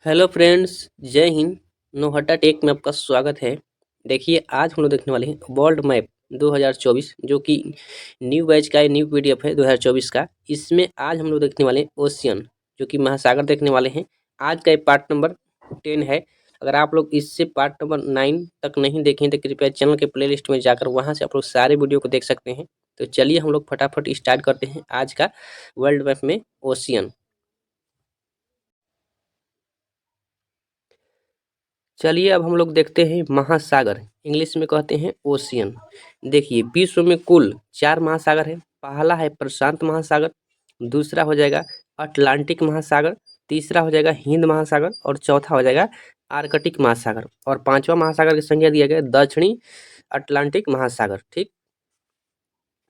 Hello friends, जय Hind. Nohatta take में आपका स्वागत है। देखिए, आज हम लोग देखने वाले हैं वर्ल्ड मैप 2024, जो कि न्यू बैच का न्यू पीडीएफ है 2024 का। इसमें आज हम लोग देखने वाले हैं ओशियन, जो कि महासागर देखने वाले हैं। आज का ये पार्ट नंबर 10 है। अगर आप लोग इससे पार्ट नंबर 9 तक नहीं देखें तो कृपया चैनल के प्ले लिस्ट में जाकर वहाँ से आप लोग सारे वीडियो को देख सकते हैं। तो चलिए हम लोग फटाफट स्टार्ट करते हैं आज का वर्ल्ड मैप में ओशियन। चलिए अब हम लोग देखते हैं महासागर, इंग्लिश में कहते हैं ओशियन। देखिए, विश्व में कुल 4 महासागर है। पहला है प्रशांत महासागर, दूसरा हो जाएगा अटलांटिक महासागर, तीसरा हो जाएगा हिंद महासागर और चौथा हो जाएगा आर्कटिक महासागर। और पांचवा महासागर की संख्या दिया गया दक्षिणी अटलांटिक महासागर। ठीक,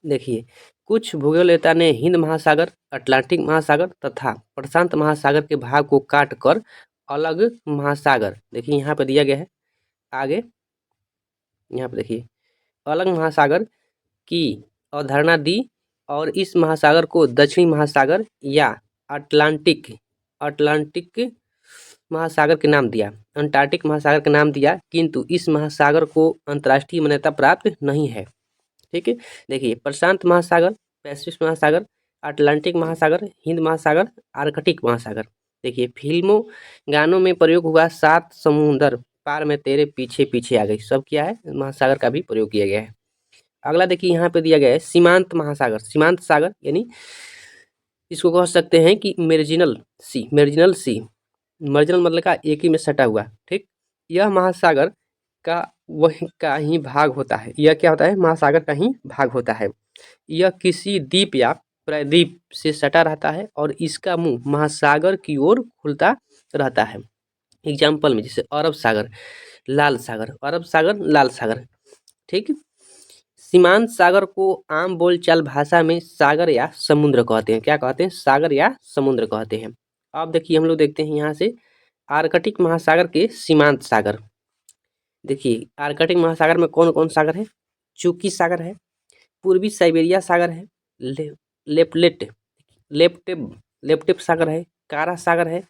देखिए, कुछ भूगोलवेता ने हिंद महासागर, अटलांटिक महासागर तथा प्रशांत महासागर के भाग को काट कर अलग महासागर, देखिए यहाँ पे दिया गया है आगे, यहाँ पे देखिए अलग महासागर की अवधारणा दी और इस महासागर को दक्षिणी महासागर या अटलांटिक अटलांटिक महासागर के नाम दिया, अंटार्कटिक महासागर का नाम दिया, किंतु इस महासागर को अंतर्राष्ट्रीय मान्यता प्राप्त नहीं है। ठीक है, देखिए प्रशांत महासागर, पैसिफिक महासागर, अटलांटिक महासागर, हिंद महासागर, आर्कटिक महासागर। देखिए, फिल्मों गानों में प्रयोग हुआ 7 समुंदर पार में तेरे पीछे पीछे आ गई, सब क्या है, महासागर का भी प्रयोग किया गया है। अगला देखिए, यहाँ पे दिया गया है सीमांत महासागर, सीमांत सागर यानी इसको कह सकते हैं कि मेरिजिनल सी, मेरिजिनल सी, मार्जिनल मतलब का एक ही में सटा हुआ। ठीक, यह महासागर का वही का ही भाग होता है। यह क्या होता है, महासागर का ही भाग होता है। यह किसी द्वीप या प्रायद्वीप से सटा रहता है और इसका मुंह महासागर की ओर खुलता रहता है। एग्जाम्पल में जैसे अरब सागर, लाल सागर, अरब सागर, लाल सागर। ठीक, सीमांत सागर को आम बोलचाल भाषा में सागर या समुद्र कहते हैं। क्या कहते हैं, सागर या समुद्र कहते हैं। अब देखिए, हम लोग देखते हैं यहाँ से आर्कटिक महासागर के सीमांत सागर। देखिए, आर्कटिक महासागर में कौन कौन सागर है, चुकी सागर है, पूर्वी साइबेरिया सागर है, ले, लेपलेट लेप्टेप लेप्टेप सागर है, कारा सागर है,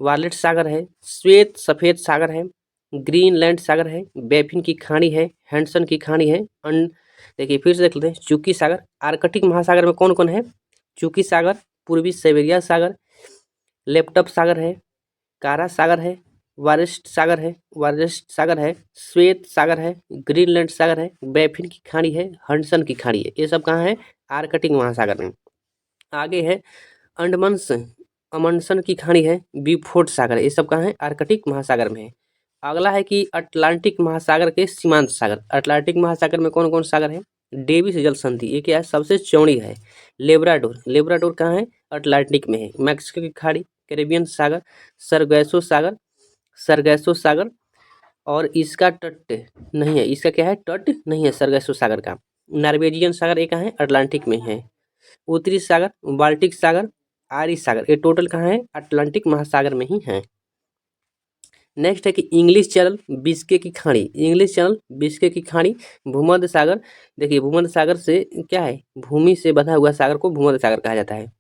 वालेट सागर है, श्वेत सफेद सागर है, ग्रीनलैंड सागर है, बैफिन की खाड़ी है, हैंडसन की खाड़ी है। देखिए फिर से देख लेते हैं, चुकी सागर। आर्कटिक महासागर में कौन कौन है, चुकी सागर, पूर्वी साइबेरिया सागर, लेप्टप सागर है, कारा सागर है, वारिस्ट सागर है, श्वेत सागर है, ग्रीनलैंड सागर है, बैफिन की खाड़ी है, हडसन की खाड़ी है। ये सब कहाँ है, आर्कटिक महासागर में। आगे है अंडमन्स अमंडसन की खाड़ी है, बीफोर्ड सागर, ये सब कहाँ है, आर्कटिक महासागर में है। अगला है कि अटलांटिक महासागर के सीमांत सागर। अटलांटिक महासागर में कौन कौन सागर है, डेविस जल संधि, ये क्या है, सबसे चौड़ी है। लेब्राडोर, लेब्राडोर कहाँ है, अटलांटिक में है। मैक्सिको की खाड़ी, कैरेबियन सागर, सरगैसो सागर, सरगैसो सागर, और इसका तट नहीं है, इसका क्या है, तट नहीं है सरगैसो सागर का। नॉर्वेजियन सागर ये कहाँ है, अटलांटिक में है। उत्तरी सागर, बाल्टिक सागर, आयरिश सागर, ये टोटल कहाँ है, अटलांटिक महासागर में ही है। नेक्स्ट है कि इंग्लिश चैनल, बिस्के की खाड़ी, इंग्लिश चैनल, बिस्के की खाड़ी, भूमध्य सागर। देखिए, भूमध्य सागर से क्या है, भूमि से बंधा हुआ सागर को भूमध्य सागर कहा जाता है।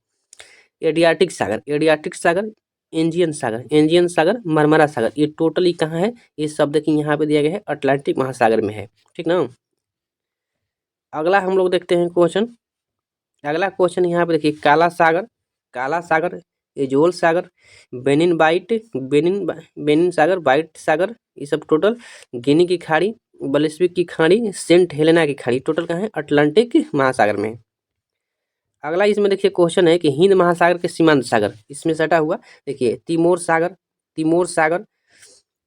एडियाटिक सागर, एडियाटिक सागर, एंजियन सागर, एंजियन सागर, मरमरा सागर, ये टोटली कहाँ है, ये सब देखिए यहाँ पे दिया गया है, अटलांटिक महासागर में है। ठीक ना। अगला हम लोग देखते हैं क्वेश्चन। अगला क्वेश्चन यहाँ पे देखिए, काला सागर, काला सागर, एजोल सागर, बेनिन सागर, वाइट सागर, ये सब टोटल, गिनी की खाड़ी, बलिस्विक की खाड़ी, सेंट हेलेना की खाड़ी, टोटल कहाँ है, अटलांटिक महासागर में। अगला इसमें देखिए क्वेश्चन है कि हिंद महासागर के सीमांत सागर, इसमें सटा हुआ, देखिए तिमोर सागर, तिमोर सागर,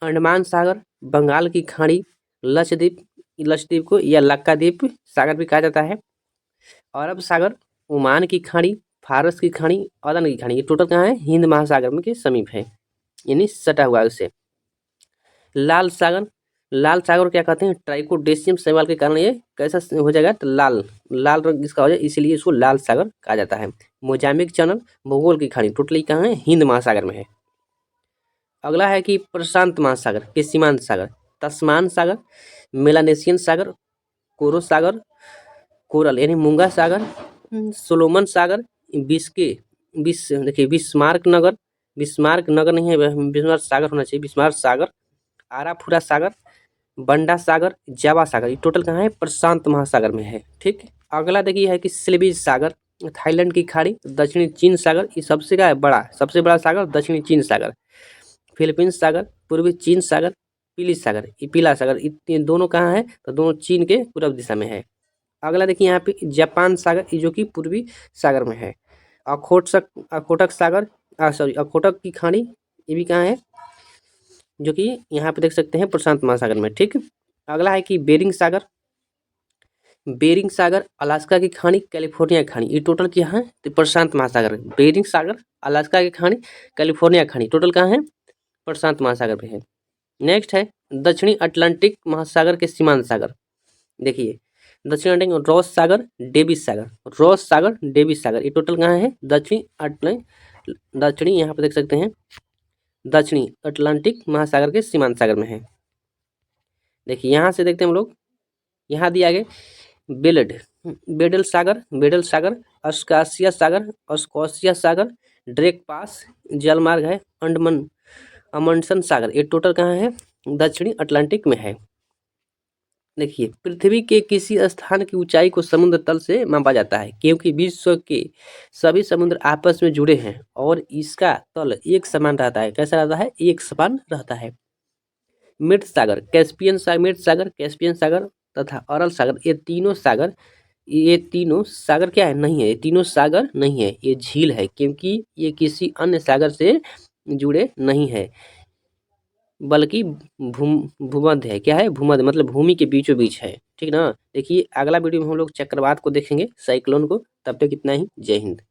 अंडमान सागर, बंगाल की खाड़ी, लक्षद्वीप, लक्षद्वीप को या लक्काद्वीप सागर भी कहा जाता है, अरब सागर, ओमान की खाड़ी, फारस की खाड़ी, अदन की खाड़ी, ये टोटल कहाँ है, हिंद महासागर में के समीप है, यानी सटा हुआ है उससे। लाल सागर, लाल सागर क्या कहते हैं, ट्राइकोडेशियम शैवाल के कारण ये कैसा हो जाएगा, तो लाल लाल रंग इसका हो जाए, इसीलिए इसको लाल सागर कहा जाता है। मोजाम्बिक चैनल, भूगोल की खाड़ी, टोटली कहाँ है, हिंद महासागर में है। अगला है कि प्रशांत महासागर के सीमांत सागर, तस्मान सागर, मेलानेशियन सागर, कोरो सागर, कोरल यानी मूंगा सागर, सोलोमन सागर, बिस्के देखिए बिस्मार्क नगर, बिस्मार्क नगर नहीं है, बिस्मार्क सागर होना चाहिए, बिस्मार्क सागर, आराफुरा सागर, बंडा सागर, जावा सागर, ये टोटल कहाँ है? प्रशांत महासागर में है। ठीक, अगला देखिए है कि सिल्बी सागर, थाईलैंड की खाड़ी, दक्षिणी चीन सागर, ये सबसे क्या है? बड़ा, सबसे बड़ा सागर दक्षिणी चीन सागर, फिलीपींस सागर, पूर्वी चीन सागर, पीली सागर, ये पीला सागर, ये दोनों कहाँ है? तो दोनों चीन के पूर्व दिशा में है। अगला देखिए यहाँ पे जापान सागर, ये जो कि पूर्वी सागर में है। अखोटक सागर, सॉरी अखोटक की खाड़ी, ये भी कहाँ है? जो कि यहाँ पे देख सकते हैं प्रशांत महासागर में। ठीक, अगला है कि बेरिंग सागर, बेरिंग सागर, अलास्का की खाड़ी, कैलिफोर्निया की खाड़ी, ये टोटल क्या है? तो प्रशांत महासागर। बेरिंग सागर, अलास्का की खाड़ी, कैलिफोर्निया की खाड़ी, टोटल कहाँ है? प्रशांत महासागर में है। नेक्स्ट है दक्षिणी अटलांटिक महासागर के सीमांत सागर। देखिए दक्षिण अटलांटिक, रॉस सागर, डेविस सागर, रॉस सागर, डेविस सागर, ये टोटल कहाँ है? दक्षिणी यहाँ पे देख सकते हैं दक्षिणी अटलांटिक महासागर के सीमांत सागर में है। देखिए यहाँ से देखते हैं हम लोग, यहाँ दिया गया बेडल सागर, बेडल सागर, अस्कासिया सागर, अस्कोसिया सागर, ड्रेक पास, जलमार्ग है, अमंडसन सागर, ये टोटल कहाँ है? दक्षिणी अटलांटिक में है। देखिए पृथ्वी के किसी स्थान की ऊंचाई को समुद्र तल से मापा जाता है क्योंकि विश्व के सभी समुद्र आपस में जुड़े हैं और इसका तल एक समान रहता है। कैसा रहता है? एक समान रहता है। मृत सागर, कैस्पियन सागर, मृत सागर, कैस्पियन सागर तथा अरल सागर, ये तीनों सागर क्या है? नहीं है, ये तीनों सागर नहीं है, ये झील है क्योंकि ये किसी अन्य सागर से जुड़े नहीं है बल्कि भूमध्य है। क्या है? भूमध्य, मतलब भूमि के बीचों बीच है। ठीक ना। देखिए अगला वीडियो में हम लोग चक्रवात को देखेंगे, साइक्लोन को। तब तक इतना ही, जय हिंद।